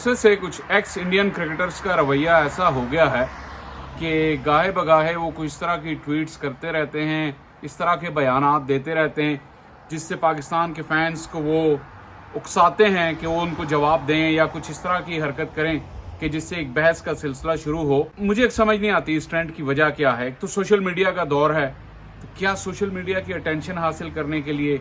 से कुछ x Indian cricketers का रवैया ऐसा हो गया है कि गाहे बगाहे वो कुछ इस तरह की ट्वीट्स करते रहते हैं, इस तरह के बयानात देते रहते हैं जिससे पाकिस्तान के फैंस को वो उकसाते हैं कि वो उनको जवाब दें या कुछ इस तरह की हरकत करें कि जिससे एक बहस का सिलसिला शुरू हो। मुझे एक समझ नहीं आती इस ट्रेंड की वजह क्या है। एक तो सोशल मीडिया का दौर है, तो क्या सोशल मीडिया की अटेंशन हासिल करने के लिए,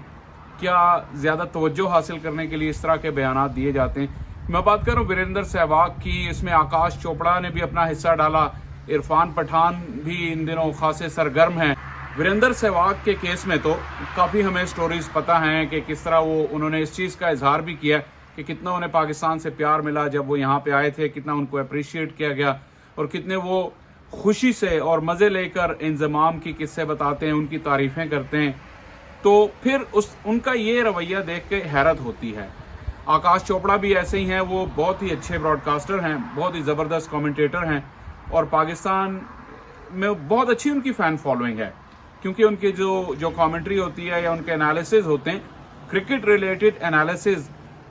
क्या ज़्यादा तवज्जो हासिल करने के लिए इस तरह के बयानात दिए जाते हैं। मैं बात कर रहा हूँ वीरेंद्र सहवाग की, इसमें आकाश चोपड़ा ने भी अपना हिस्सा डाला, इरफान पठान भी इन दिनों खासे सरगर्म हैं। वीरेंद्र सहवाग के केस में तो काफ़ी हमें स्टोरीज पता हैं कि किस तरह उन्होंने इस चीज़ का इजहार भी किया कि कितना उन्हें पाकिस्तान से प्यार मिला जब वो यहाँ पे आए थे, कितना उनको अप्रिशिएट किया गया और कितने वो खुशी से और मज़े लेकर इंजमाम की किस्से बताते हैं, उनकी तारीफ़ें करते हैं। तो फिर उनका ये रवैया देख के हैरत होती है। आकाश चोपड़ा भी ऐसे ही हैं, वो बहुत ही अच्छे ब्रॉडकास्टर हैं, बहुत ही ज़बरदस्त कमेंटेटर हैं और पाकिस्तान में बहुत अच्छी उनकी फ़ैन फॉलोइंग है क्योंकि उनकी जो कमेंट्री होती है या उनके एनालिसिस होते हैं, क्रिकेट रिलेटेड एनालिसिस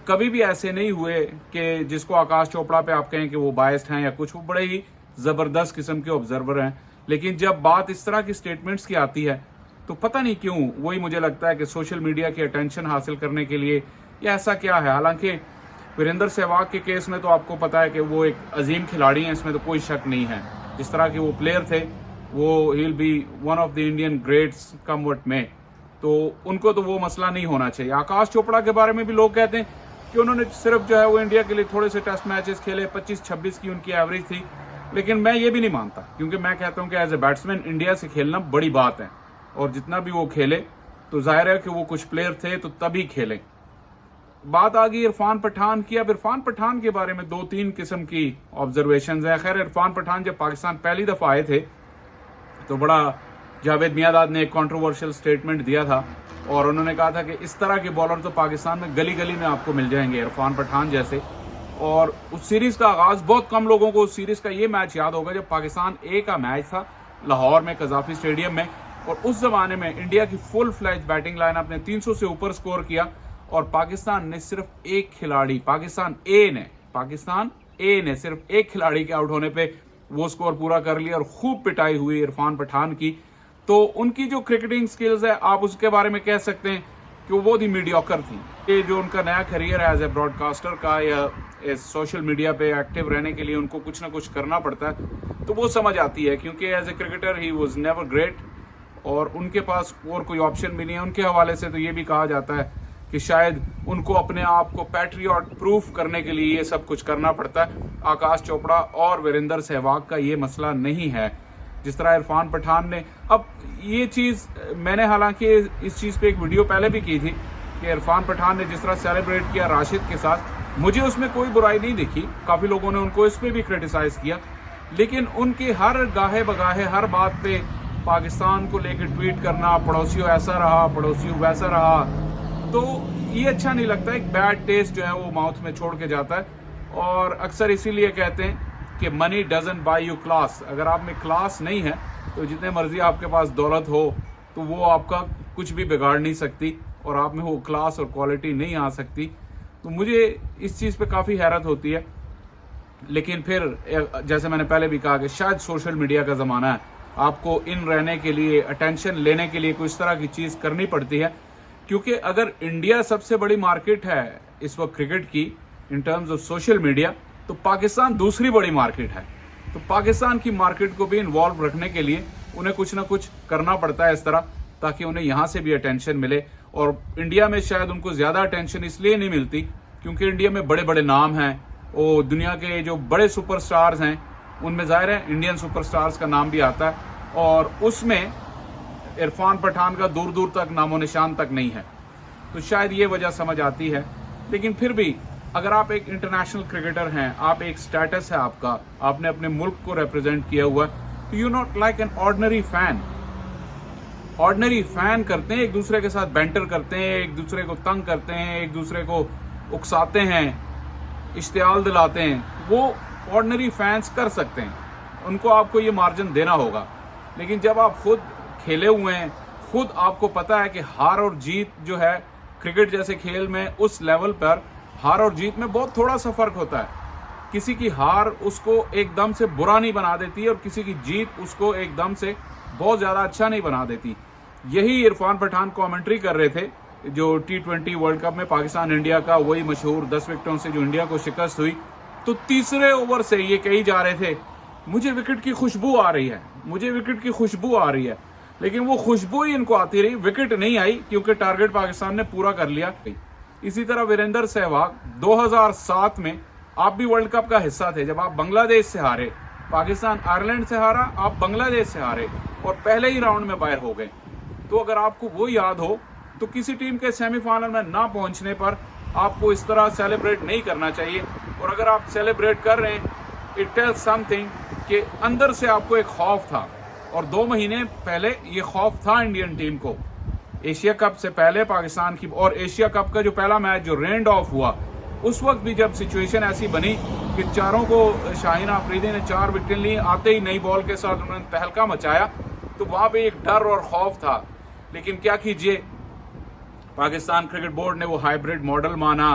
कभी भी ऐसे नहीं हुए कि जिसको आकाश चोपड़ा पे आप कहें कि वो बायस्ड हैं या कुछ। वो बड़े ही ज़बरदस्त किस्म के ऑब्जर्वर हैं। लेकिन जब बात इस तरह की स्टेटमेंट्स की आती है तो पता नहीं क्यों वही मुझे लगता है कि सोशल मीडिया की अटेंशन हासिल करने के लिए या ऐसा क्या है। हालांकि वीरेंद्र सहवाग के केस में तो आपको पता है कि वो एक अजीम खिलाड़ी हैं, इसमें तो कोई शक नहीं है। जिस तरह के वो प्लेयर थे, वो he will be one of the Indian greats come what मे, तो उनको तो वो मसला नहीं होना चाहिए। आकाश चोपड़ा के बारे में भी लोग कहते हैं कि उन्होंने सिर्फ जो है वो इंडिया के लिए थोड़े से टेस्ट मैचेस खेले, 25-26 की उनकी एवरेज थी। लेकिन मैं ये भी नहीं मानता क्योंकि मैं कहता हूँ कि एज ए बैट्समैन इंडिया से खेलना बड़ी बात है और जितना भी वो खेले तो जाहिर है कि वो कुछ प्लेयर थे तो तभी खेले। बात आ गई इरफान पठान की। अब इरफान पठान के बारे में 2-3 किस्म की ऑब्जर्वेशंस हैं। खैर, इरफान पठान जब पाकिस्तान पहली दफ़ा आए थे तो बड़ा जावेद मियांदाद ने एक कंट्रोवर्शियल स्टेटमेंट दिया था और उन्होंने कहा था कि इस तरह के बॉलर तो पाकिस्तान में गली गली में आपको मिल जाएंगे, इरफान पठान जैसे। और उस सीरीज़ का आगाज़, बहुत कम लोगों को उस सीरीज़ का ये मैच याद होगा जब पाकिस्तान ए का मैच था लाहौर में, कजाफी स्टेडियम में, और उस जमाने में इंडिया की फुल फ्लैज बैटिंग लाइनअप ने 300 से ऊपर स्कोर किया और पाकिस्तान ने सिर्फ एक खिलाड़ी, पाकिस्तान ए ने सिर्फ एक खिलाड़ी के आउट होने पे वो स्कोर पूरा कर लिया और खूब पिटाई हुई इरफान पठान की। तो उनकी जो क्रिकेटिंग स्किल्स है, आप उसके बारे में कह सकते हैं कि वो बहुत ही मीडियोकर थी। ये जो उनका नया करियर है एज ए ब्रॉडकास्टर का या सोशल मीडिया पे एक्टिव रहने के लिए उनको कुछ ना कुछ करना पड़ता है, तो वो समझ आती है क्योंकि as a cricketer he was never great और उनके पास और कोई ऑप्शन भी नहीं है। उनके हवाले से तो ये भी कहा जाता है कि शायद उनको अपने आप को पैट्रियट प्रूफ करने के लिए ये सब कुछ करना पड़ता है। आकाश चोपड़ा और वीरेंद्र सहवाग का ये मसला नहीं है जिस तरह इरफान पठान ने। अब ये चीज़ मैंने हालांकि इस चीज़ पे एक वीडियो पहले भी की थी कि इरफान पठान ने जिस तरह सेलिब्रेट किया राशिद के साथ, मुझे उसमें कोई बुराई नहीं दिखी। काफ़ी लोगों ने उनको इस पर भी क्रिटिसाइज़ किया, लेकिन उनके हर गाहे बगाहे हर बात पे पाकिस्तान को लेकर ट्वीट करना, पड़ोसियों ऐसा रहा, पड़ोसियों वैसा रहा, तो ये अच्छा नहीं लगता। एक बैड टेस्ट जो है वो माउथ में छोड़ के जाता है। और अक्सर इसीलिए कहते हैं कि money doesn't buy you class. अगर आप में क्लास नहीं है तो जितने मर्जी आपके पास दौलत हो तो वो आपका कुछ भी बिगाड़ नहीं सकती और आप में वो क्लास और क्वालिटी नहीं आ सकती। तो मुझे इस चीज़ पे काफ़ी हैरत होती है। लेकिन फिर जैसे मैंने पहले भी कहा कि शायद सोशल मीडिया का ज़माना है, आपको इन रहने के लिए, अटेंशन लेने के लिए कोई इस तरह की चीज़ करनी पड़ती है। क्योंकि अगर इंडिया सबसे बड़ी मार्केट है इस वक्त क्रिकेट की in terms of social media, तो पाकिस्तान दूसरी बड़ी मार्केट है। तो पाकिस्तान की मार्केट को भी इन्वॉल्व रखने के लिए उन्हें कुछ ना कुछ करना पड़ता है इस तरह, ताकि उन्हें यहाँ से भी अटेंशन मिले। और इंडिया में शायद उनको ज़्यादा अटेंशन इसलिए नहीं मिलती क्योंकि इंडिया में बड़े बड़े नाम हैं, वो दुनिया के जो बड़े सुपरस्टार्स हैं उनमें ज़ाहिर है इंडियन सुपरस्टार्स का नाम भी आता है और उसमें इरफान पठान का दूर दूर तक नामो निशान तक नहीं है। तो शायद ये वजह समझ आती है। लेकिन फिर भी अगर आप एक इंटरनेशनल क्रिकेटर हैं, आप एक स्टेटस है आपका, आपने अपने मुल्क को रिप्रेजेंट किया हुआ, तो you not like an ordinary fan. Ordinary fan करते हैं, एक दूसरे के साथ बैंटर करते हैं, एक दूसरे को तंग करते हैं, एक दूसरे को उकसाते हैं, इश्तियाल दिलाते हैं। वो ऑर्डिनरी फैंस कर सकते हैं, उनको आपको ये मार्जिन देना होगा। लेकिन जब आप खुद खेले हुए हैं, खुद आपको पता है कि हार और जीत जो है क्रिकेट जैसे खेल में, उस लेवल पर हार और जीत में बहुत थोड़ा सा फर्क होता है। किसी की हार उसको एकदम से बुरा नहीं बना देती और किसी की जीत उसको एकदम से बहुत ज़्यादा अच्छा नहीं बना देती। यही इरफान पठान कमेंट्री कर रहे थे जो T20 वर्ल्ड कप में पाकिस्तान इंडिया का, वही मशहूर 10 विकेटों से जो इंडिया को शिकस्त हुई। तो तीसरे ओवर से ये कही जा रहे थे मुझे विकेट की खुशबू आ रही है, मुझे विकेट की खुशबू आ रही है, लेकिन वो खुशबू ही इनको आती रही, विकेट नहीं आई क्योंकि टारगेट पाकिस्तान ने पूरा कर लिया। इसी तरह वीरेंद्र सहवाग 2007 में आप भी वर्ल्ड कप का हिस्सा थे, जब आप बांग्लादेश से हारे, पाकिस्तान आयरलैंड से हारा, आप बांग्लादेश से हारे और पहले ही राउंड में बाहर हो गए। तो अगर आपको वो याद हो तो किसी टीम के सेमीफाइनल में ना पहुंचने पर आपको इस तरह सेलिब्रेट नहीं करना चाहिए। और अगर आप सेलिब्रेट कर रहे हैं, इट टेल्स समथिंग कि अंदर से आपको एक खौफ था, और 2 महीने पहले ये खौफ था इंडियन टीम को। एशिया कप से पहले पाकिस्तान की, और एशिया कप का जो पहला मैच जो रेंड ऑफ हुआ, उस वक्त भी जब सिचुएशन ऐसी बनी कि चारों को शाहीन आफरीदी ने 4 विकेट ली, आते ही नई बॉल के साथ उन्होंने तहलका मचाया, तो वहां पे एक डर और खौफ था। लेकिन क्या कीजिए, पाकिस्तान क्रिकेट बोर्ड ने वो हाइब्रिड मॉडल माना,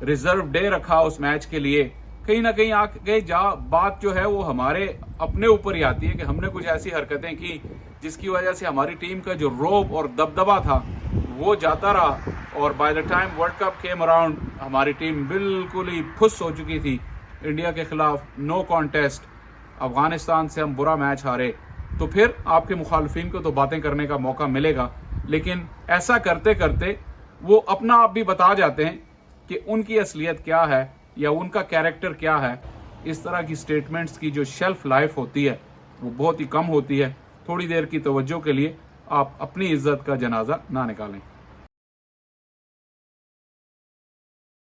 रिजर्व डे रखा उस मैच के लिए। कहीं ना कहीं आके बात जो है वो हमारे अपने ऊपर ही आती है कि हमने कुछ ऐसी हरकतें की जिसकी वजह से हमारी टीम का जो रोब और दबदबा था वो जाता रहा, और by the time world cup came around हमारी टीम बिल्कुल ही फुस हो चुकी थी। इंडिया के खिलाफ नो कॉन्टेस्ट, अफगानिस्तान से हम बुरा मैच हारे। तो फिर आपके मुखालफिन को तो बातें करने का मौका मिलेगा, लेकिन ऐसा करते करते वो अपना आप भी बता जाते हैं कि उनकी असलियत क्या है या उनका कैरेक्टर क्या है। इस तरह की स्टेटमेंट्स की जो शेल्फ लाइफ होती है वो बहुत ही कम होती है। थोड़ी देर की तवज्जो के लिए आप अपनी इज्जत का जनाजा ना निकालें।